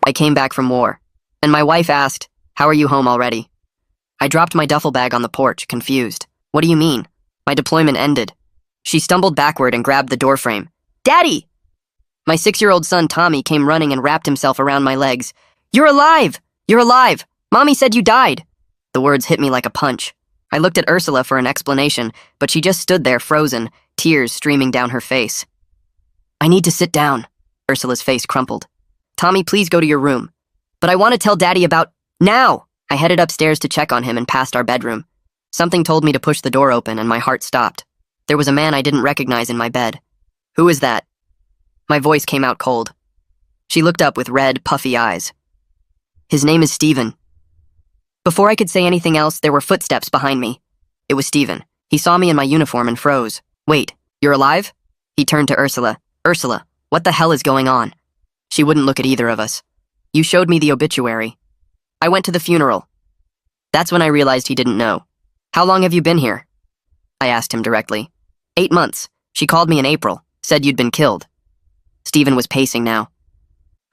I came back from war. And my wife asked, "How are you home already?" I dropped my duffel bag on the porch, confused. "What do you mean? My deployment ended." She stumbled backward and grabbed the doorframe. "Daddy!" My 6-year-old son Tommy came running and wrapped himself around my legs. "You're alive! You're alive! Mommy said you died!" The words hit me like a punch. I looked at Ursula for an explanation, but she just stood there frozen, tears streaming down her face. "I need to sit down." Ursula's face crumpled. "Tommy, please go to your room." "But I want to tell Daddy about— Now!" I headed upstairs to check on him and past our bedroom. Something told me to push the door open and my heart stopped. There was a man I didn't recognize in my bed. "Who is that?" My voice came out cold. She looked up with red, puffy eyes. "His name is Stephen." Before I could say anything else, there were footsteps behind me. It was Stephen. He saw me in my uniform and froze. "Wait, you're alive?" He turned to Ursula. "Ursula, what the hell is going on?" She wouldn't look at either of us. "You showed me the obituary." "I went to the funeral." That's when I realized he didn't know. "How long have you been here?" I asked him directly. 8 months. She called me in April, said you'd been killed. Stephen was pacing now.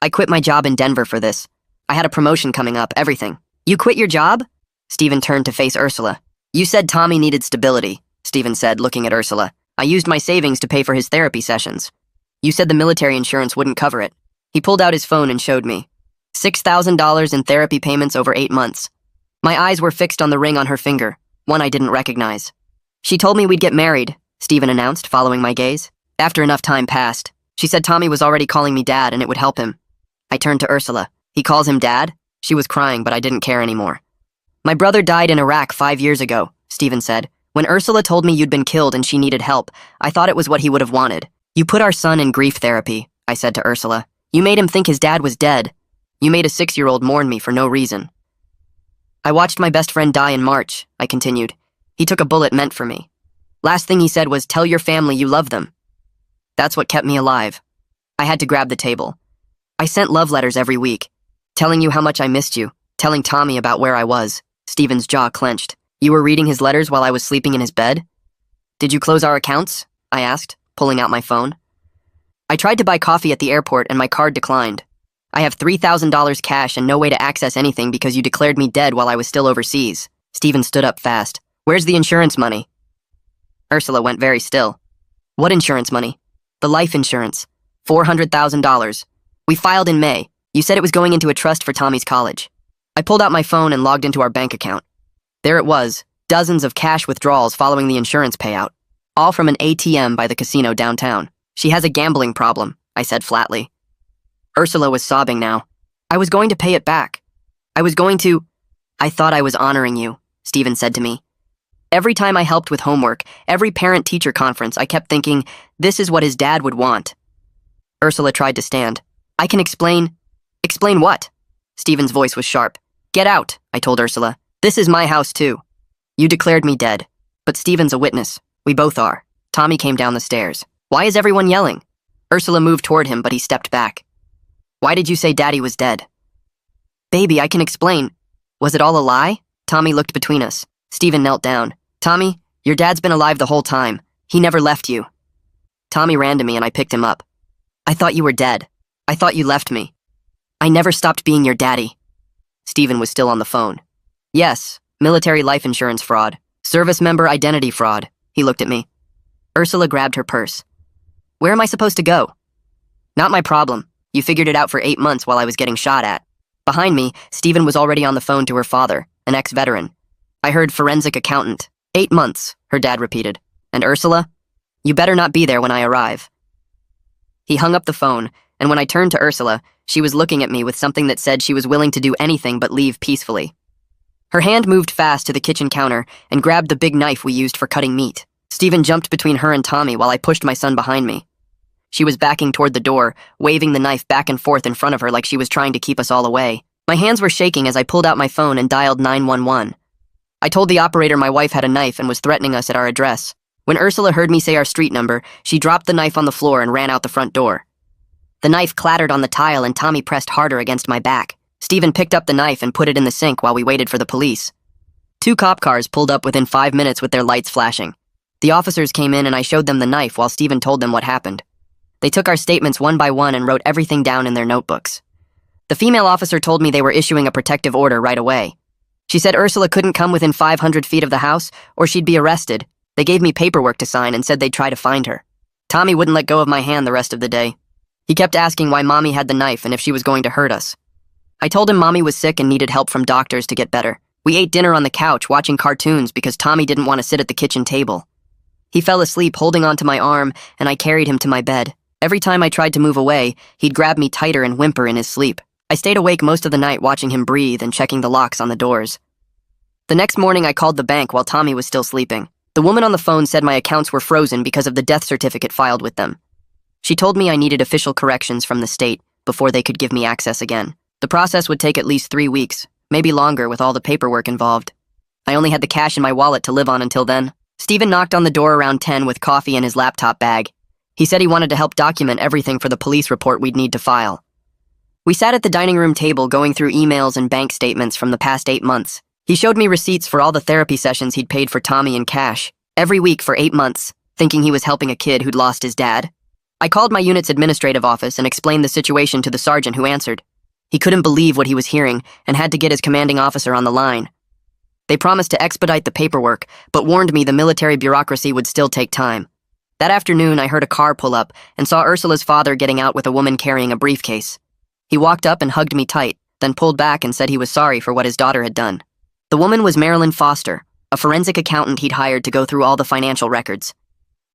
"I quit my job in Denver for this. I had a promotion coming up, everything." "You quit your job?" Stephen turned to face Ursula. "You said Tommy needed stability," Stephen said, looking at Ursula. "I used my savings to pay for his therapy sessions. You said the military insurance wouldn't cover it." He pulled out his phone and showed me. $6,000 in therapy payments over 8 months. My eyes were fixed on the ring on her finger, one I didn't recognize. "She told me we'd get married," Stephen announced, following my gaze. "After enough time passed. She said Tommy was already calling me Dad and it would help him." I turned to Ursula. "He calls him Dad?" She was crying, but I didn't care anymore. "My brother died in Iraq 5 years ago," Stephen said. "When Ursula told me you'd been killed and she needed help, I thought it was what he would have wanted. You put our son in grief therapy," I said to Ursula. "You made him think his dad was dead. You made a 6-year-old mourn me for no reason." "I watched my best friend die in March," I continued. "He took a bullet meant for me. Last thing he said was, 'Tell your family you love them.' That's what kept me alive." I had to grab the table. "I sent love letters every week, telling you how much I missed you, telling Tommy about where I was." Stephen's jaw clenched. "You were reading his letters while I was sleeping in his bed?" "Did you close our accounts?" I asked, pulling out my phone. "I tried to buy coffee at the airport and my card declined. I have $3,000 cash and no way to access anything because you declared me dead while I was still overseas." Stephen stood up fast. "Where's the insurance money?" Ursula went very still. "What insurance money?" "The life insurance. $400,000. We filed in May. You said it was going into a trust for Tommy's college." I pulled out my phone and logged into our bank account. There it was, dozens of cash withdrawals following the insurance payout, all from an ATM by the casino downtown. "She has a gambling problem," I said flatly. Ursula was sobbing now. "I was going to pay it back. I thought I was honoring you," Stephen said to me. "Every time I helped with homework, every parent-teacher conference, I kept thinking, this is what his dad would want." Ursula tried to stand. "I can explain." "Explain what?" Stephen's voice was sharp. "Get out," I told Ursula. "This is my house too. You declared me dead. But Stephen's a witness. We both are." Tommy came down the stairs. "Why is everyone yelling?" Ursula moved toward him, but he stepped back. "Why did you say Daddy was dead?" "Baby, I can explain. Was it all a lie?" Tommy looked between us. Stephen knelt down. "Tommy, your dad's been alive the whole time. He never left you." Tommy ran to me and I picked him up. "I thought you were dead. I thought you left me. I never stopped being your daddy." Stephen was still on the phone. "Yes, military life insurance fraud. Service member identity fraud." He looked at me. Ursula grabbed her purse. "Where am I supposed to go?" "Not my problem. You figured it out for 8 months while I was getting shot at." Behind me, Stephen was already on the phone to her father, an ex-veteran. I heard forensic accountant. 8 months, her dad repeated. "And Ursula? You better not be there when I arrive." He hung up the phone, and when I turned to Ursula, she was looking at me with something that said she was willing to do anything but leave peacefully. Her hand moved fast to the kitchen counter and grabbed the big knife we used for cutting meat. Stephen jumped between her and Tommy while I pushed my son behind me. She was backing toward the door, waving the knife back and forth in front of her like she was trying to keep us all away. My hands were shaking as I pulled out my phone and dialed 911. I told the operator my wife had a knife and was threatening us at our address. When Ursula heard me say our street number, she dropped the knife on the floor and ran out the front door. The knife clattered on the tile and Tommy pressed harder against my back. Stephen picked up the knife and put it in the sink while we waited for the police. 2 cop cars pulled up within 5 minutes with their lights flashing. The officers came in and I showed them the knife while Stephen told them what happened. They took our statements one by one and wrote everything down in their notebooks. The female officer told me they were issuing a protective order right away. She said Ursula couldn't come within 500 feet of the house or she'd be arrested. They gave me paperwork to sign and said they'd try to find her. Tommy wouldn't let go of my hand the rest of the day. He kept asking why Mommy had the knife and if she was going to hurt us. I told him Mommy was sick and needed help from doctors to get better. We ate dinner on the couch watching cartoons because Tommy didn't want to sit at the kitchen table. He fell asleep holding onto my arm and I carried him to my bed. Every time I tried to move away, he'd grab me tighter and whimper in his sleep. I stayed awake most of the night watching him breathe and checking the locks on the doors. The next morning I called the bank while Tommy was still sleeping. The woman on the phone said my accounts were frozen because of the death certificate filed with them. She told me I needed official corrections from the state before they could give me access again. The process would take at least 3 weeks, maybe longer with all the paperwork involved. I only had the cash in my wallet to live on until then. Stephen knocked on the door around 10 with coffee in his laptop bag. He said he wanted to help document everything for the police report we'd need to file. We sat at the dining room table going through emails and bank statements from the past 8 months. He showed me receipts for all the therapy sessions he'd paid for Tommy in cash, every week for 8 months, thinking he was helping a kid who'd lost his dad. I called my unit's administrative office and explained the situation to the sergeant who answered. He couldn't believe what he was hearing and had to get his commanding officer on the line. They promised to expedite the paperwork, but warned me the military bureaucracy would still take time. That afternoon, I heard a car pull up and saw Ursula's father getting out with a woman carrying a briefcase. He walked up and hugged me tight, then pulled back and said he was sorry for what his daughter had done. The woman was Marilyn Foster, a forensic accountant he'd hired to go through all the financial records.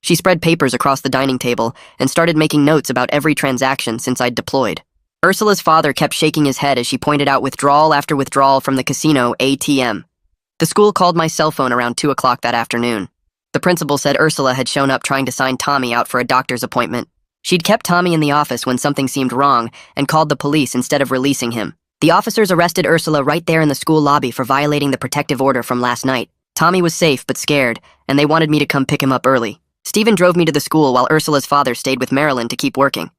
She spread papers across the dining table and started making notes about every transaction since I'd deployed. Ursula's father kept shaking his head as she pointed out withdrawal after withdrawal from the casino ATM. The school called my cell phone around 2 o'clock that afternoon. The principal said Ursula had shown up trying to sign Tommy out for a doctor's appointment. She'd kept Tommy in the office when something seemed wrong and called the police instead of releasing him. The officers arrested Ursula right there in the school lobby for violating the protective order from last night. Tommy was safe but scared, and they wanted me to come pick him up early. Stephen drove me to the school while Ursula's father stayed with Marilyn to keep working.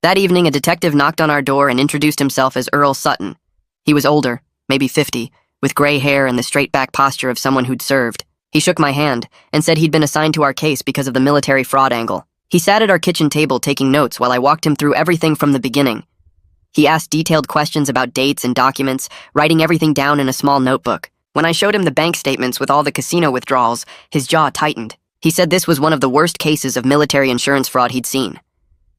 That evening, a detective knocked on our door and introduced himself as Earl Sutton. He was older, maybe 50, with gray hair and the straight-back posture of someone who'd served. He shook my hand and said he'd been assigned to our case because of the military fraud angle. He sat at our kitchen table taking notes while I walked him through everything from the beginning. He asked detailed questions about dates and documents, writing everything down in a small notebook. When I showed him the bank statements with all the casino withdrawals, his jaw tightened. He said this was one of the worst cases of military insurance fraud he'd seen.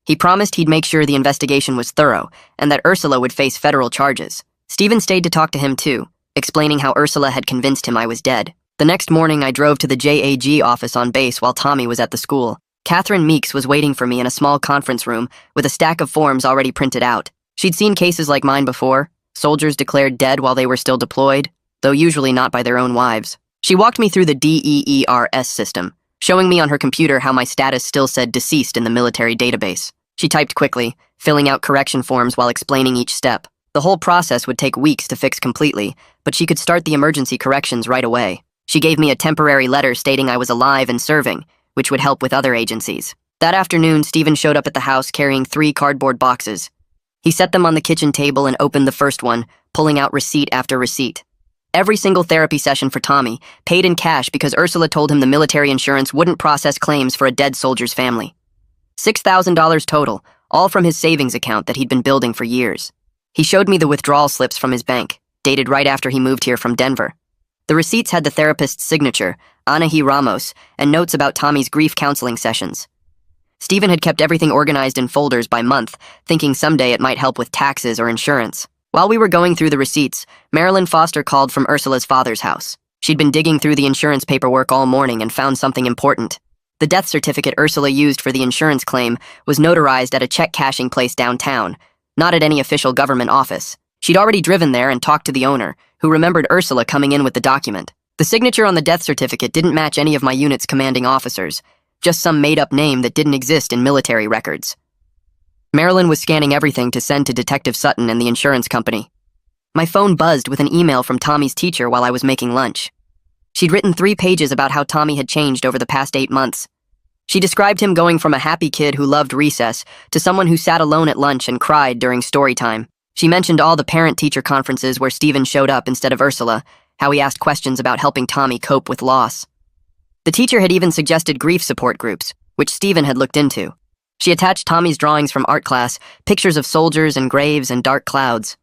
He promised he'd make sure the investigation was thorough and that Ursula would face federal charges. Stephen stayed to talk to him too, explaining how Ursula had convinced him I was dead. The next morning, I drove to the JAG office on base while Tommy was at the school. Catherine Meeks was waiting for me in a small conference room with a stack of forms already printed out. She'd seen cases like mine before, soldiers declared dead while they were still deployed, though usually not by their own wives. She walked me through the DEERS system, showing me on her computer how my status still said deceased in the military database. She typed quickly, filling out correction forms while explaining each step. The whole process would take weeks to fix completely, but she could start the emergency corrections right away. She gave me a temporary letter stating I was alive and serving, which would help with other agencies. That afternoon, Stephen showed up at the house carrying 3 cardboard boxes. He set them on the kitchen table and opened the first one, pulling out receipt after receipt. Every single therapy session for Tommy, paid in cash because Ursula told him the military insurance wouldn't process claims for a dead soldier's family. $6,000 total, all from his savings account that he'd been building for years. He showed me the withdrawal slips from his bank, dated right after he moved here from Denver. The receipts had the therapist's signature, Anahi Ramos, and notes about Tommy's grief counseling sessions. Stephen had kept everything organized in folders by month, thinking someday it might help with taxes or insurance. While we were going through the receipts, Marilyn Foster called from Ursula's father's house. She'd been digging through the insurance paperwork all morning and found something important. The death certificate Ursula used for the insurance claim was notarized at a check cashing place downtown, not at any official government office. She'd already driven there and talked to the owner, who remembered Ursula coming in with the document. The signature on the death certificate didn't match any of my unit's commanding officers, just some made-up name that didn't exist in military records. Marilyn was scanning everything to send to Detective Sutton and the insurance company. My phone buzzed with an email from Tommy's teacher while I was making lunch. She'd written 3 pages about how Tommy had changed over the past 8 months. She described him going from a happy kid who loved recess to someone who sat alone at lunch and cried during story time. She mentioned all the parent-teacher conferences where Stephen showed up instead of Ursula, how he asked questions about helping Tommy cope with loss. The teacher had even suggested grief support groups, which Stephen had looked into. She attached Tommy's drawings from art class, pictures of soldiers and graves and dark clouds.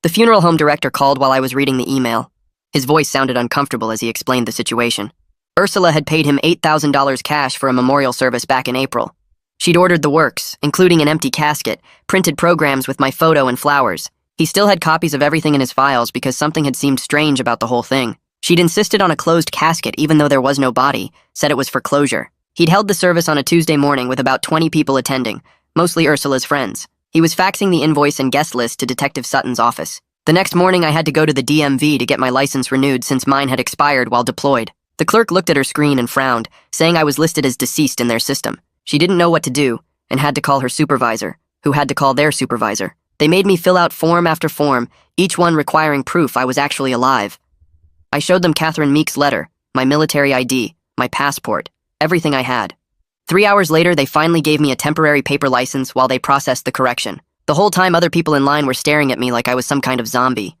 The funeral home director called while I was reading the email. His voice sounded uncomfortable as he explained the situation. Ursula had paid him $8,000 cash for a memorial service back in April. She'd ordered the works, including an empty casket, printed programs with my photo and flowers. He still had copies of everything in his files because something had seemed strange about the whole thing. She'd insisted on a closed casket even though there was no body, said it was for closure. He'd held the service on a Tuesday morning with about 20 people attending, mostly Ursula's friends. He was faxing the invoice and guest list to Detective Sutton's office. The next morning I had to go to the DMV to get my license renewed since mine had expired while deployed. The clerk looked at her screen and frowned, saying I was listed as deceased in their system. She didn't know what to do and had to call her supervisor, who had to call their supervisor. They made me fill out form after form, each one requiring proof I was actually alive. I showed them Catherine Meek's letter, my military ID, my passport, everything I had. 3 hours later, they finally gave me a temporary paper license while they processed the correction. The whole time other people in line were staring at me like I was some kind of zombie.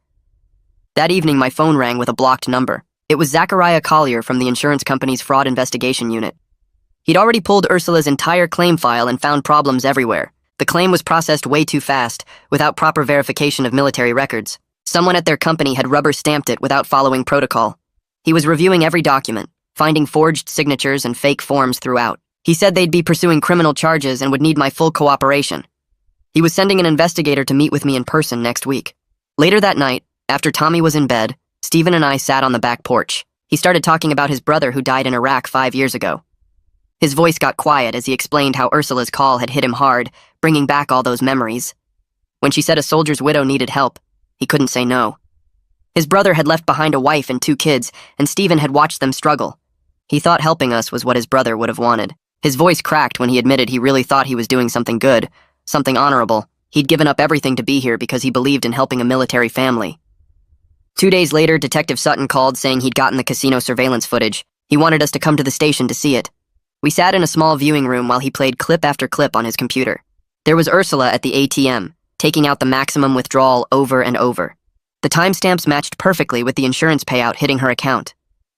That evening, my phone rang with a blocked number. It was Zachariah Collier from the insurance company's fraud investigation unit. He'd already pulled Ursula's entire claim file and found problems everywhere. The claim was processed way too fast, without proper verification of military records. Someone at their company had rubber-stamped it without following protocol. He was reviewing every document, finding forged signatures and fake forms throughout. He said they'd be pursuing criminal charges and would need my full cooperation. He was sending an investigator to meet with me in person next week. Later that night, after Tommy was in bed, Stephen and I sat on the back porch. He started talking about his brother who died in Iraq 5 years ago. His voice got quiet as he explained how Ursula's call had hit him hard, bringing back all those memories. When she said a soldier's widow needed help, he couldn't say no. His brother had left behind a wife and 2 kids, and Stephen had watched them struggle. He thought helping us was what his brother would have wanted. His voice cracked when he admitted he really thought he was doing something good, something honorable. He'd given up everything to be here because he believed in helping a military family. 2 days later, Detective Sutton called saying he'd gotten the casino surveillance footage. He wanted us to come to the station to see it. We sat in a small viewing room while he played clip after clip on his computer. There was Ursula at the ATM, taking out the maximum withdrawal over and over. The timestamps matched perfectly with the insurance payout hitting her account.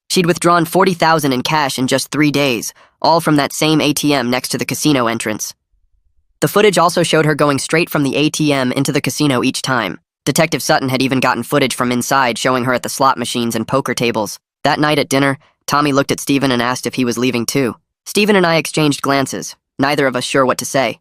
She'd withdrawn $40,000 in cash in just 3 days, all from that same ATM next to the casino entrance. The footage also showed her going straight from the ATM into the casino each time. Detective Sutton had even gotten footage from inside showing her at the slot machines and poker tables. That night at dinner, Tommy looked at Stephen and asked if he was leaving too. Stephen and I exchanged glances, neither of us sure what to say.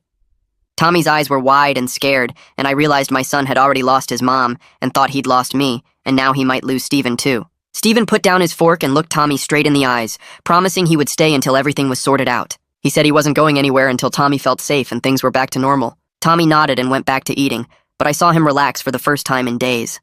Tommy's eyes were wide and scared, and I realized my son had already lost his mom and thought he'd lost me, and now he might lose Stephen too. Stephen put down his fork and looked Tommy straight in the eyes, promising he would stay until everything was sorted out. He said he wasn't going anywhere until Tommy felt safe and things were back to normal. Tommy nodded and went back to eating, but I saw him relax for the first time in days.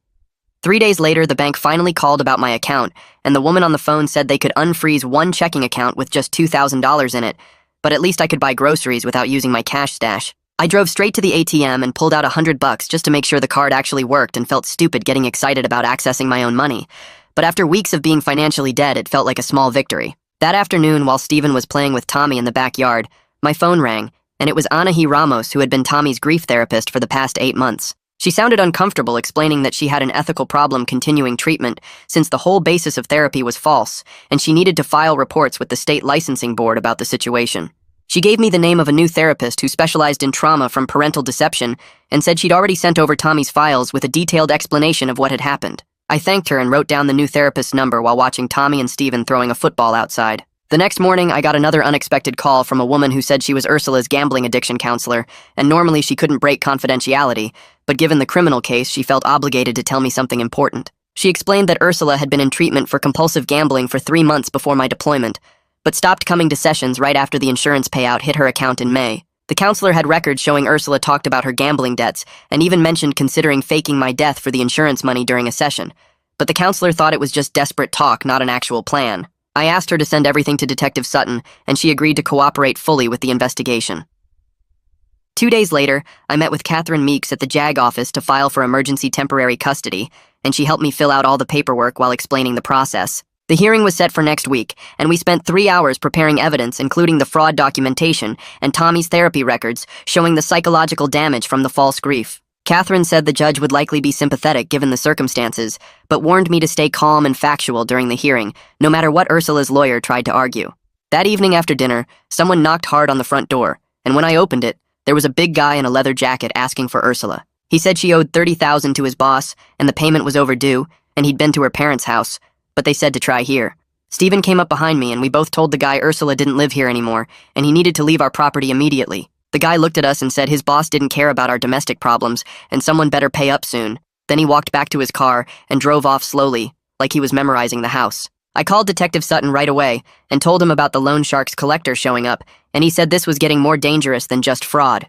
3 days later, the bank finally called about my account, and the woman on the phone said they could unfreeze one checking account with just $2,000 in it, but at least I could buy groceries without using my cash stash. I drove straight to the ATM and pulled out $100 just to make sure the card actually worked and felt stupid getting excited about accessing my own money. But after weeks of being financially dead, it felt like a small victory. That afternoon, while Stephen was playing with Tommy in the backyard, my phone rang, and it was Anahi Ramos, who had been Tommy's grief therapist for the past 8 months. She sounded uncomfortable, explaining that she had an ethical problem continuing treatment since the whole basis of therapy was false, and she needed to file reports with the state licensing board about the situation. She gave me the name of a new therapist who specialized in trauma from parental deception and said she'd already sent over Tommy's files with a detailed explanation of what had happened. I thanked her and wrote down the new therapist's number while watching Tommy and Stephen throwing a football outside. The next morning, I got another unexpected call from a woman who said she was Ursula's gambling addiction counselor, and normally she couldn't break confidentiality, but given the criminal case, she felt obligated to tell me something important. She explained that Ursula had been in treatment for compulsive gambling for 3 months before my deployment, but stopped coming to sessions right after the insurance payout hit her account in May. The counselor had records showing Ursula talked about her gambling debts and even mentioned considering faking my death for the insurance money during a session, but the counselor thought it was just desperate talk, not an actual plan. I asked her to send everything to Detective Sutton, and she agreed to cooperate fully with the investigation. 2 days later, I met with Catherine Meeks at the JAG office to file for emergency temporary custody, and she helped me fill out all the paperwork while explaining the process. The hearing was set for next week, and we spent 3 hours preparing evidence, including the fraud documentation and Tommy's therapy records, showing the psychological damage from the false grief. Catherine said the judge would likely be sympathetic given the circumstances, but warned me to stay calm and factual during the hearing, no matter what Ursula's lawyer tried to argue. That evening after dinner, someone knocked hard on the front door, and when I opened it, there was a big guy in a leather jacket asking for Ursula. He said she owed $30,000 to his boss, and the payment was overdue, and he'd been to her parents' house, but they said to try here. Stephen came up behind me, and we both told the guy Ursula didn't live here anymore, and he needed to leave our property immediately. The guy looked at us and said his boss didn't care about our domestic problems, and someone better pay up soon. Then he walked back to his car and drove off slowly, like he was memorizing the house. I called Detective Sutton right away and told him about the loan shark's collector showing up, and he said this was getting more dangerous than just fraud.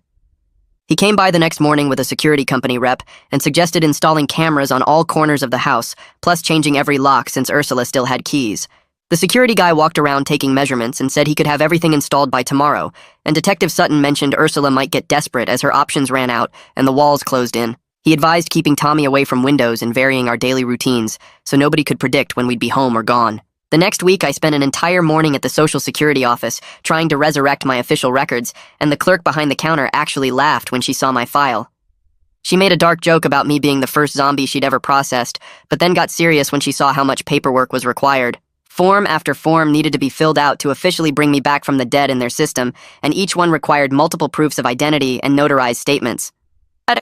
He came by the next morning with a security company rep and suggested installing cameras on all corners of the house, plus changing every lock since Ursula still had keys. The security guy walked around taking measurements and said he could have everything installed by tomorrow, and Detective Sutton mentioned Ursula might get desperate as her options ran out and the walls closed in. He advised keeping Tommy away from windows and varying our daily routines, so nobody could predict when we'd be home or gone. The next week, I spent an entire morning at the Social Security office trying to resurrect my official records, and the clerk behind the counter actually laughed when she saw my file. She made a dark joke about me being the first zombie she'd ever processed, but then got serious when she saw how much paperwork was required. Form after form needed to be filled out to officially bring me back from the dead in their system, and each one required multiple proofs of identity and notarized statements.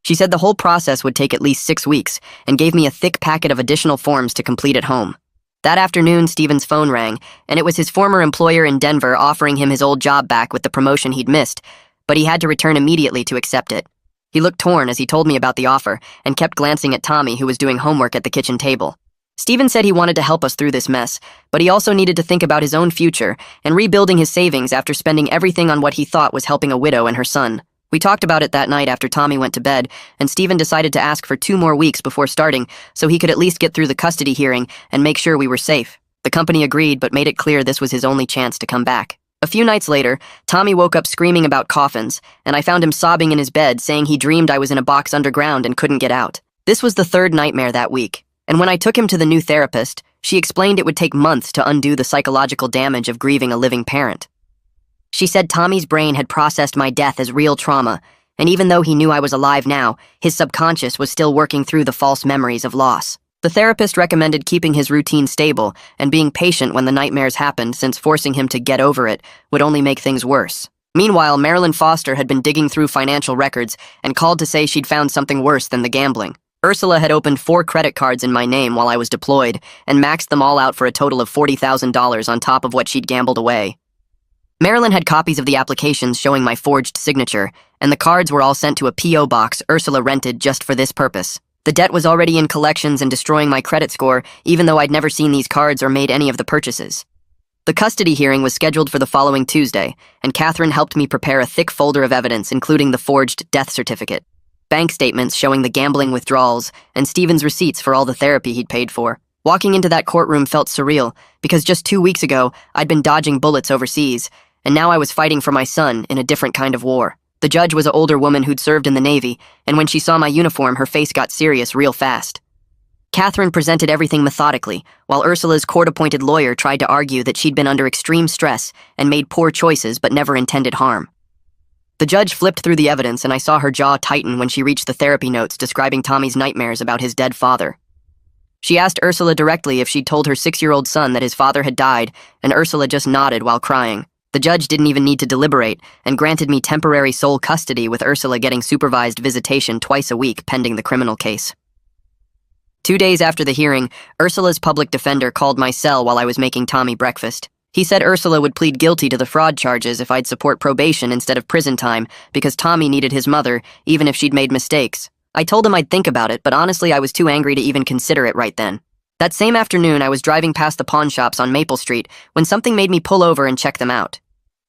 She said the whole process would take at least 6 weeks, and gave me a thick packet of additional forms to complete at home. That afternoon, Stephen's phone rang, and it was his former employer in Denver offering him his old job back with the promotion he'd missed, but he had to return immediately to accept it. He looked torn as he told me about the offer, and kept glancing at Tommy, who was doing homework at the kitchen table. Stephen said he wanted to help us through this mess, but he also needed to think about his own future and rebuilding his savings after spending everything on what he thought was helping a widow and her son. We talked about it that night after Tommy went to bed, and Stephen decided to ask for 2 more weeks before starting so he could at least get through the custody hearing and make sure we were safe. The company agreed but made it clear this was his only chance to come back. A few nights later, Tommy woke up screaming about coffins, and I found him sobbing in his bed saying he dreamed I was in a box underground and couldn't get out. This was the 3rd nightmare that week, and when I took him to the new therapist, she explained it would take months to undo the psychological damage of grieving a living parent. She said Tommy's brain had processed my death as real trauma, and even though he knew I was alive now, his subconscious was still working through the false memories of loss. The therapist recommended keeping his routine stable and being patient when the nightmares happened, since forcing him to get over it would only make things worse. Meanwhile, Marilyn Foster had been digging through financial records and called to say she'd found something worse than the gambling. Ursula had opened 4 credit cards in my name while I was deployed and maxed them all out for a total of $40,000 on top of what she'd gambled away. Marilyn had copies of the applications showing my forged signature, and the cards were all sent to a P.O. box Ursula rented just for this purpose. The debt was already in collections and destroying my credit score, even though I'd never seen these cards or made any of the purchases. The custody hearing was scheduled for the following Tuesday, and Catherine helped me prepare a thick folder of evidence, including the forged death certificate, bank statements showing the gambling withdrawals, and Stephen's receipts for all the therapy he'd paid for. Walking into that courtroom felt surreal, because just 2 weeks ago, I'd been dodging bullets overseas, and now I was fighting for my son in a different kind of war. The judge was an older woman who'd served in the Navy, and when she saw my uniform, her face got serious real fast. Catherine presented everything methodically, while Ursula's court-appointed lawyer tried to argue that she'd been under extreme stress and made poor choices but never intended harm. The judge flipped through the evidence, and I saw her jaw tighten when she reached the therapy notes describing Tommy's nightmares about his dead father. She asked Ursula directly if she'd told her 6-year-old son that his father had died, and Ursula just nodded while crying. The judge didn't even need to deliberate and granted me temporary sole custody, with Ursula getting supervised visitation twice a week pending the criminal case. 2 days after the hearing, Ursula's public defender called my cell while I was making Tommy breakfast. He said Ursula would plead guilty to the fraud charges if I'd support probation instead of prison time because Tommy needed his mother, even if she'd made mistakes. I told him I'd think about it, but honestly I was too angry to even consider it right then. That same afternoon, I was driving past the pawn shops on Maple Street when something made me pull over and check them out.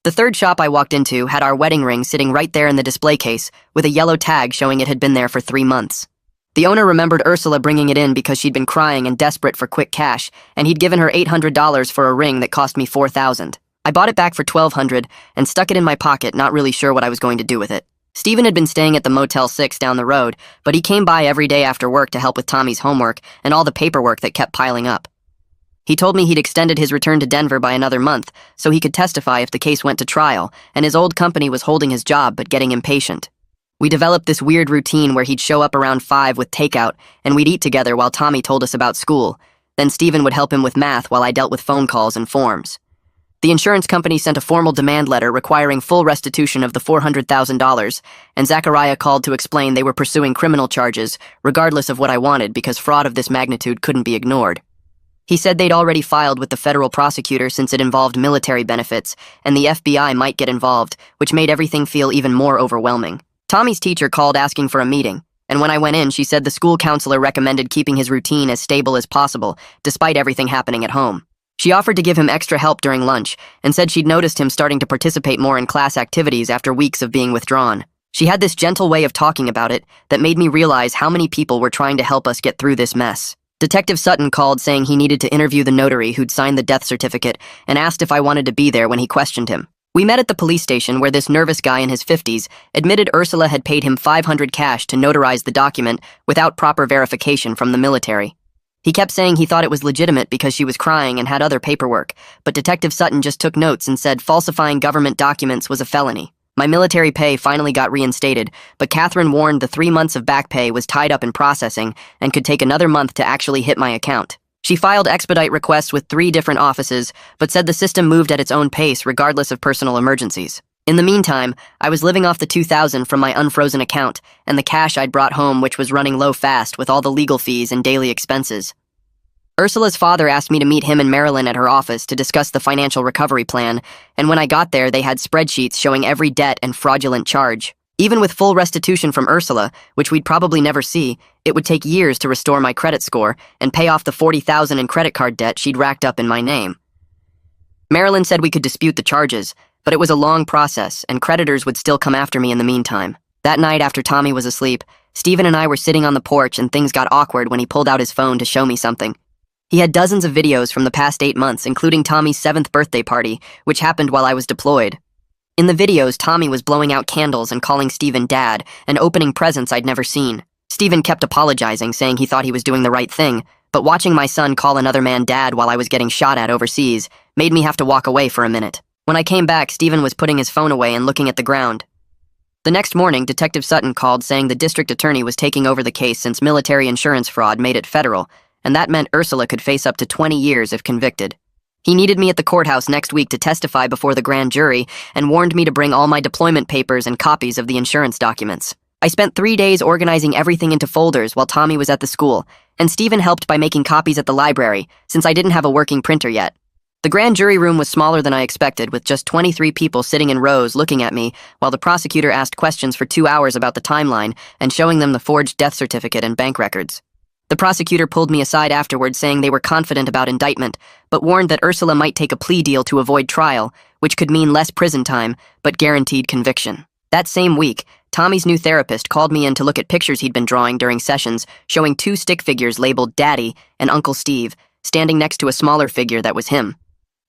The 3rd shop I walked into had our wedding ring sitting right there in the display case with a yellow tag showing it had been there for 3 months. The owner remembered Ursula bringing it in because she'd been crying and desperate for quick cash, and he'd given her $800 for a ring that cost me $4,000. I bought it back for $1,200 and stuck it in my pocket, not really sure what I was going to do with it. Stephen had been staying at the Motel 6 down the road, but he came by every day after work to help with Tommy's homework and all the paperwork that kept piling up. He told me he'd extended his return to Denver by another month so he could testify if the case went to trial, and his old company was holding his job but getting impatient. We developed this weird routine where he'd show up around 5 with takeout, and we'd eat together while Tommy told us about school. Then Stephen would help him with math while I dealt with phone calls and forms. The insurance company sent a formal demand letter requiring full restitution of the $400,000, and Zachariah called to explain they were pursuing criminal charges, regardless of what I wanted, because fraud of this magnitude couldn't be ignored. He said they'd already filed with the federal prosecutor since it involved military benefits, and the FBI might get involved, which made everything feel even more overwhelming. Tommy's teacher called asking for a meeting, and when I went in, she said the school counselor recommended keeping his routine as stable as possible, despite everything happening at home. She offered to give him extra help during lunch, and said she'd noticed him starting to participate more in class activities after weeks of being withdrawn. She had this gentle way of talking about it that made me realize how many people were trying to help us get through this mess. Detective Sutton called saying he needed to interview the notary who'd signed the death certificate and asked if I wanted to be there when he questioned him. We met at the police station where this nervous guy in his 50s admitted Ursula had paid him $500 cash to notarize the document without proper verification from the military. He kept saying he thought it was legitimate because she was crying and had other paperwork, but Detective Sutton just took notes and said falsifying government documents was a felony. My military pay finally got reinstated, but Catherine warned the 3 months of back pay was tied up in processing and could take another month to actually hit my account. She filed expedite requests with 3 different offices, but said the system moved at its own pace regardless of personal emergencies. In the meantime, I was living off the $2,000 from my unfrozen account and the cash I'd brought home, which was running low fast with all the legal fees and daily expenses. Ursula's father asked me to meet him and Marilyn at her office to discuss the financial recovery plan, and when I got there, they had spreadsheets showing every debt and fraudulent charge. Even with full restitution from Ursula, which we'd probably never see, it would take years to restore my credit score and pay off the $40,000 in credit card debt she'd racked up in my name. Marilyn said we could dispute the charges, but it was a long process, and creditors would still come after me in the meantime. That night after Tommy was asleep, Stephen and I were sitting on the porch and things got awkward when he pulled out his phone to show me something. He had dozens of videos from the past 8 months, including Tommy's 7th birthday party, which happened while I was deployed. In the videos, Tommy was blowing out candles and calling Stephen Dad and opening presents I'd never seen. Stephen kept apologizing, saying he thought he was doing the right thing, but watching my son call another man Dad while I was getting shot at overseas made me have to walk away for a minute. When I came back, Stephen was putting his phone away and looking at the ground. The next morning, Detective Sutton called saying the district attorney was taking over the case since military insurance fraud made it federal, and that meant Ursula could face up to 20 years if convicted. He needed me at the courthouse next week to testify before the grand jury and warned me to bring all my deployment papers and copies of the insurance documents. I spent 3 days organizing everything into folders while Tommy was at the school, and Stephen helped by making copies at the library since I didn't have a working printer yet. The grand jury room was smaller than I expected, with just 23 people sitting in rows looking at me while the prosecutor asked questions for 2 hours about the timeline and showing them the forged death certificate and bank records. The prosecutor pulled me aside afterward, saying they were confident about indictment, but warned that Ursula might take a plea deal to avoid trial, which could mean less prison time, but guaranteed conviction. That same week, Tommy's new therapist called me in to look at pictures he'd been drawing during sessions, showing 2 stick figures labeled Daddy and Uncle Steve, standing next to a smaller figure that was him.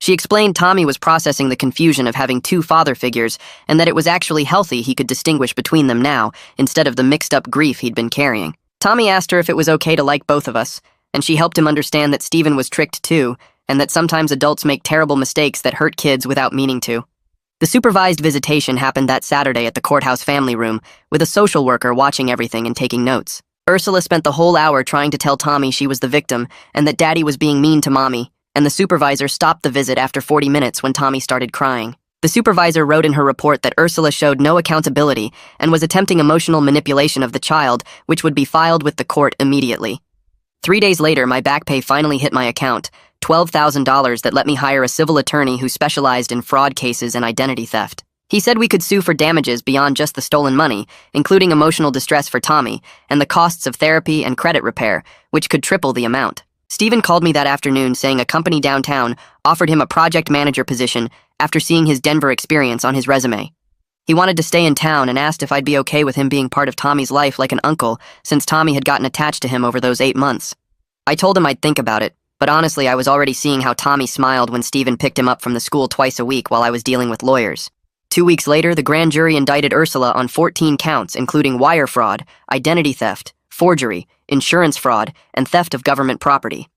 She explained Tommy was processing the confusion of having 2 father figures and that it was actually healthy he could distinguish between them now, instead of the mixed-up grief he'd been carrying. Tommy asked her if it was okay to like both of us, and she helped him understand that Stephen was tricked too, and that sometimes adults make terrible mistakes that hurt kids without meaning to. The supervised visitation happened that Saturday at the courthouse family room, with a social worker watching everything and taking notes. Ursula spent the whole hour trying to tell Tommy she was the victim and that Daddy was being mean to Mommy, and the supervisor stopped the visit after 40 minutes when Tommy started crying. The supervisor wrote in her report that Ursula showed no accountability and was attempting emotional manipulation of the child, which would be filed with the court immediately. 3 days later, my back pay finally hit my account, $12,000 that let me hire a civil attorney who specialized in fraud cases and identity theft. He said we could sue for damages beyond just the stolen money, including emotional distress for Tommy, and the costs of therapy and credit repair, which could triple the amount. Stephen called me that afternoon saying a company downtown offered him a project manager position after seeing his Denver experience on his resume. He wanted to stay in town and asked if I'd be okay with him being part of Tommy's life like an uncle, since Tommy had gotten attached to him over those 8 months. I told him I'd think about it, but honestly I was already seeing how Tommy smiled when Stephen picked him up from the school twice a week while I was dealing with lawyers. 2 weeks later, the grand jury indicted Ursula on 14 counts, including wire fraud, identity theft, forgery, insurance fraud, and theft of government property.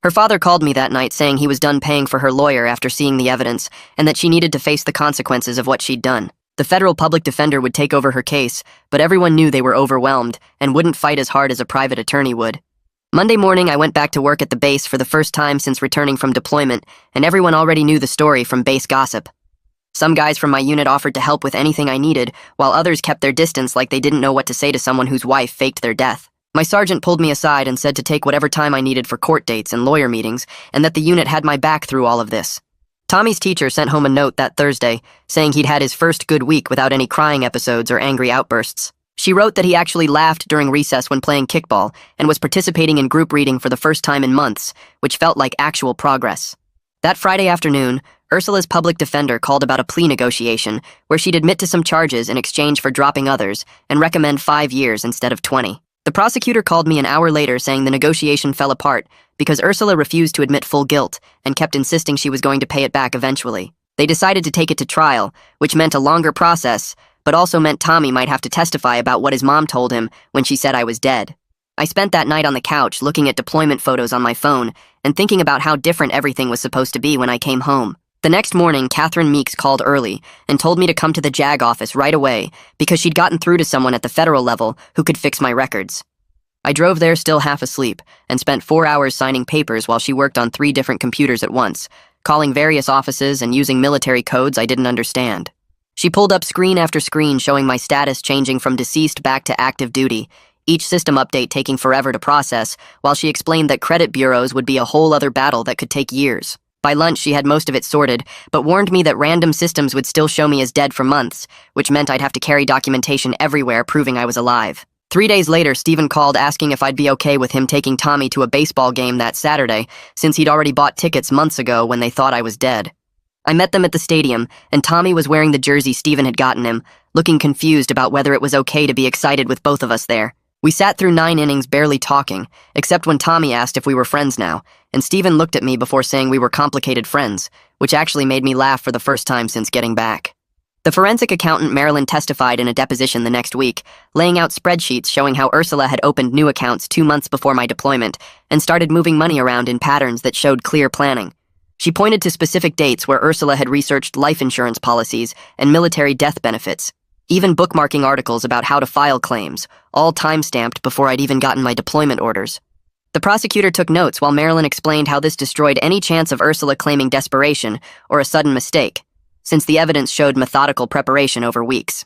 Her father called me that night saying he was done paying for her lawyer after seeing the evidence and that she needed to face the consequences of what she'd done. The federal public defender would take over her case, but everyone knew they were overwhelmed and wouldn't fight as hard as a private attorney would. Monday morning, I went back to work at the base for the first time since returning from deployment, and everyone already knew the story from base gossip. Some guys from my unit offered to help with anything I needed, while others kept their distance like they didn't know what to say to someone whose wife faked their death. My sergeant pulled me aside and said to take whatever time I needed for court dates and lawyer meetings, and that the unit had my back through all of this. Tommy's teacher sent home a note that Thursday, saying he'd had his first good week without any crying episodes or angry outbursts. She wrote that he actually laughed during recess when playing kickball and was participating in group reading for the first time in months, which felt like actual progress. That Friday afternoon, Ursula's public defender called about a plea negotiation where she'd admit to some charges in exchange for dropping others and recommend 5 years instead of 20. The prosecutor called me an hour later saying the negotiation fell apart because Ursula refused to admit full guilt and kept insisting she was going to pay it back eventually. They decided to take it to trial, which meant a longer process, but also meant Tommy might have to testify about what his mom told him when she said I was dead. I spent that night on the couch looking at deployment photos on my phone and thinking about how different everything was supposed to be when I came home. The next morning, Catherine Meeks called early and told me to come to the JAG office right away because she'd gotten through to someone at the federal level who could fix my records. I drove there still half asleep and spent 4 hours signing papers while she worked on 3 different computers at once, calling various offices and using military codes I didn't understand. She pulled up screen after screen showing my status changing from deceased back to active duty, each system update taking forever to process, while she explained that credit bureaus would be a whole other battle that could take years. By lunch, she had most of it sorted, but warned me that random systems would still show me as dead for months, which meant I'd have to carry documentation everywhere proving I was alive. 3 days later, Stephen called asking if I'd be okay with him taking Tommy to a baseball game that Saturday, since he'd already bought tickets months ago when they thought I was dead. I met them at the stadium, and Tommy was wearing the jersey Stephen had gotten him, looking confused about whether it was okay to be excited with both of us there. We sat through 9 innings barely talking, except when Tommy asked if we were friends now, and Stephen looked at me before saying we were complicated friends, which actually made me laugh for the first time since getting back. The forensic accountant Marilyn testified in a deposition the next week, laying out spreadsheets showing how Ursula had opened new accounts 2 months before my deployment and started moving money around in patterns that showed clear planning. She pointed to specific dates where Ursula had researched life insurance policies and military death benefits, even bookmarking articles about how to file claims, all time-stamped before I'd even gotten my deployment orders. The prosecutor took notes while Marilyn explained how this destroyed any chance of Ursula claiming desperation or a sudden mistake, since the evidence showed methodical preparation over weeks.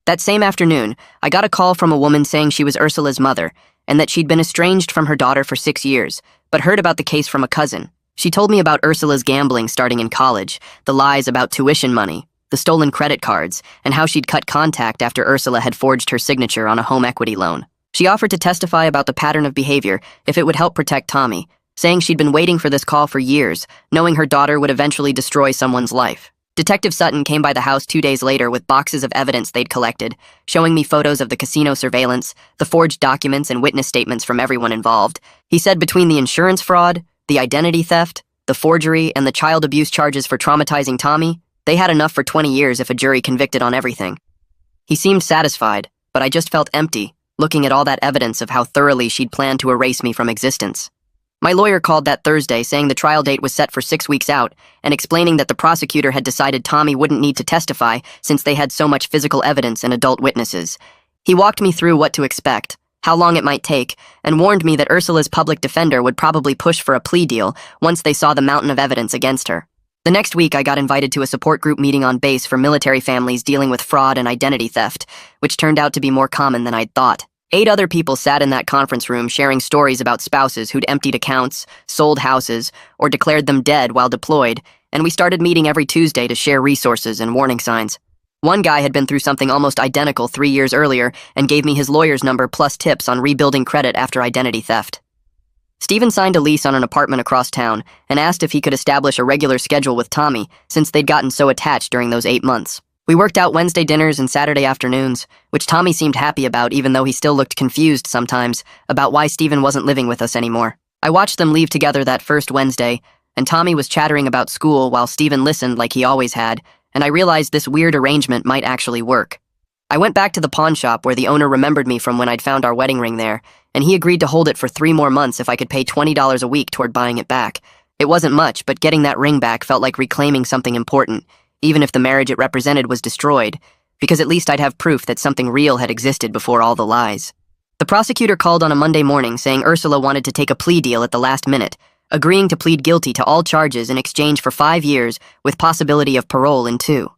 That same afternoon, I got a call from a woman saying she was Ursula's mother and that she'd been estranged from her daughter for 6 years, but heard about the case from a cousin. She told me about Ursula's gambling starting in college, the lies about tuition money, the stolen credit cards, and how she'd cut contact after Ursula had forged her signature on a home equity loan. She offered to testify about the pattern of behavior if it would help protect Tommy, saying she'd been waiting for this call for years, knowing her daughter would eventually destroy someone's life. Detective Sutton came by the house 2 days later with boxes of evidence they'd collected, showing me photos of the casino surveillance, the forged documents and witness statements from everyone involved. He said between the insurance fraud, the identity theft, the forgery, and the child abuse charges for traumatizing Tommy, they had enough for 20 years if a jury convicted on everything. He seemed satisfied, but I just felt empty, looking at all that evidence of how thoroughly she'd planned to erase me from existence. My lawyer called that Thursday saying the trial date was set for 6 weeks out and explaining that the prosecutor had decided Tommy wouldn't need to testify since they had so much physical evidence and adult witnesses. He walked me through what to expect, how long it might take, and warned me that Ursula's public defender would probably push for a plea deal once they saw the mountain of evidence against her. The next week, I got invited to a support group meeting on base for military families dealing with fraud and identity theft, which turned out to be more common than I'd thought. 8 other people sat in that conference room sharing stories about spouses who'd emptied accounts, sold houses, or declared them dead while deployed, and we started meeting every Tuesday to share resources and warning signs. One guy had been through something almost identical 3 years earlier and gave me his lawyer's number plus tips on rebuilding credit after identity theft. Stephen signed a lease on an apartment across town and asked if he could establish a regular schedule with Tommy since they'd gotten so attached during those 8 months. We worked out Wednesday dinners and Saturday afternoons, which Tommy seemed happy about even though he still looked confused sometimes about why Stephen wasn't living with us anymore. I watched them leave together that first Wednesday, and Tommy was chattering about school while Stephen listened like he always had, and I realized this weird arrangement might actually work. I went back to the pawn shop where the owner remembered me from when I'd found our wedding ring there, and he agreed to hold it for 3 more months if I could pay $20 a week toward buying it back. It wasn't much, but getting that ring back felt like reclaiming something important, even if the marriage it represented was destroyed, because at least I'd have proof that something real had existed before all the lies. The prosecutor called on a Monday morning saying Ursula wanted to take a plea deal at the last minute, agreeing to plead guilty to all charges in exchange for 5 years with possibility of parole in 2.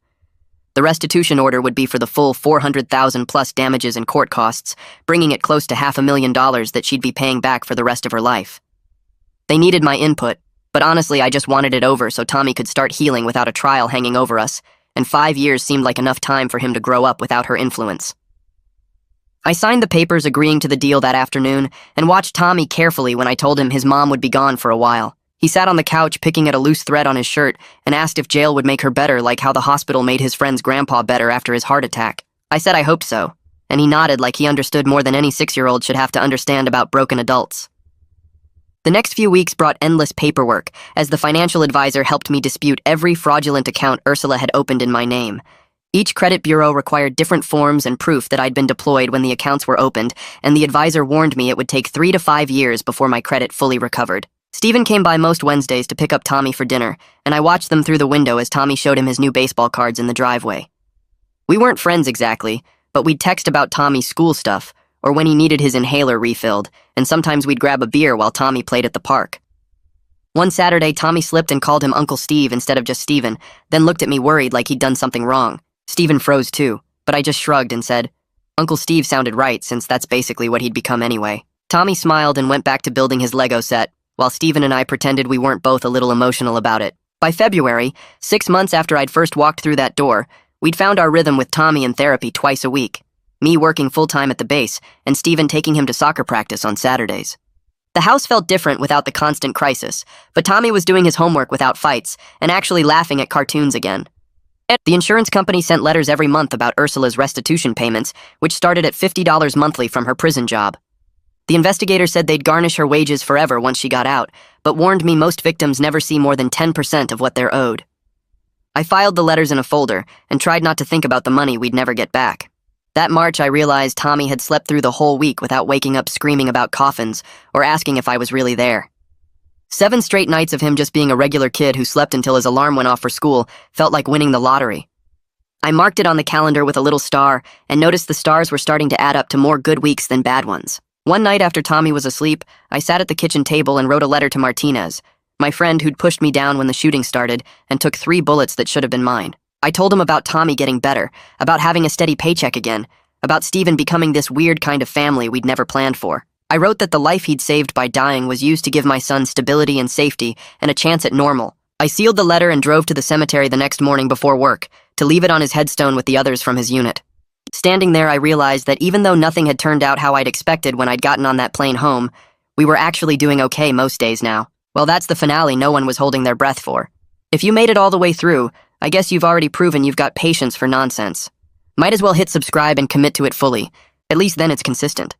The restitution order would be for the full $400,000 plus damages and court costs, bringing it close to $500,000 that she'd be paying back for the rest of her life. They needed my input, but honestly I just wanted it over so Tommy could start healing without a trial hanging over us, and 5 years seemed like enough time for him to grow up without her influence. I signed the papers agreeing to the deal that afternoon and watched Tommy carefully when I told him his mom would be gone for a while. He sat on the couch picking at a loose thread on his shirt and asked if jail would make her better like how the hospital made his friend's grandpa better after his heart attack. I said I hoped so, and he nodded like he understood more than any 6-year-old should have to understand about broken adults. The next few weeks brought endless paperwork as the financial advisor helped me dispute every fraudulent account Ursula had opened in my name. Each credit bureau required different forms and proof that I'd been deployed when the accounts were opened, and the advisor warned me it would take 3 to 5 years before my credit fully recovered. Stephen came by most Wednesdays to pick up Tommy for dinner, and I watched them through the window as Tommy showed him his new baseball cards in the driveway. We weren't friends exactly, but we'd text about Tommy's school stuff, or when he needed his inhaler refilled, and sometimes we'd grab a beer while Tommy played at the park. One Saturday, Tommy slipped and called him Uncle Steve instead of just Stephen, then looked at me worried like he'd done something wrong. Stephen froze too, but I just shrugged and said, Uncle Steve sounded right since that's basically what he'd become anyway. Tommy smiled and went back to building his Lego set, while Stephen and I pretended we weren't both a little emotional about it. By February, 6 months after I'd first walked through that door, we'd found our rhythm with Tommy in therapy twice a week, me working full-time at the base and Stephen taking him to soccer practice on Saturdays. The house felt different without the constant crisis, but Tommy was doing his homework without fights and actually laughing at cartoons again. The insurance company sent letters every month about Ursula's restitution payments, which started at $50 monthly from her prison job. The investigator said they'd garnish her wages forever once she got out, but warned me most victims never see more than 10% of what they're owed. I filed the letters in a folder and tried not to think about the money we'd never get back. That March, I realized Tommy had slept through the whole week without waking up screaming about coffins or asking if I was really there. 7 straight nights of him just being a regular kid who slept until his alarm went off for school felt like winning the lottery. I marked it on the calendar with a little star and noticed the stars were starting to add up to more good weeks than bad ones. One night after Tommy was asleep, I sat at the kitchen table and wrote a letter to Martinez, my friend who'd pushed me down when the shooting started and took 3 bullets that should have been mine. I told him about Tommy getting better, about having a steady paycheck again, about Stephen becoming this weird kind of family we'd never planned for. I wrote that the life he'd saved by dying was used to give my son stability and safety and a chance at normal. I sealed the letter and drove to the cemetery the next morning before work to leave it on his headstone with the others from his unit. Standing there, I realized that even though nothing had turned out how I'd expected when I'd gotten on that plane home, we were actually doing okay most days now. Well, that's the finale no one was holding their breath for. If you made it all the way through, I guess you've already proven you've got patience for nonsense. Might as well hit subscribe and commit to it fully. At least then it's consistent.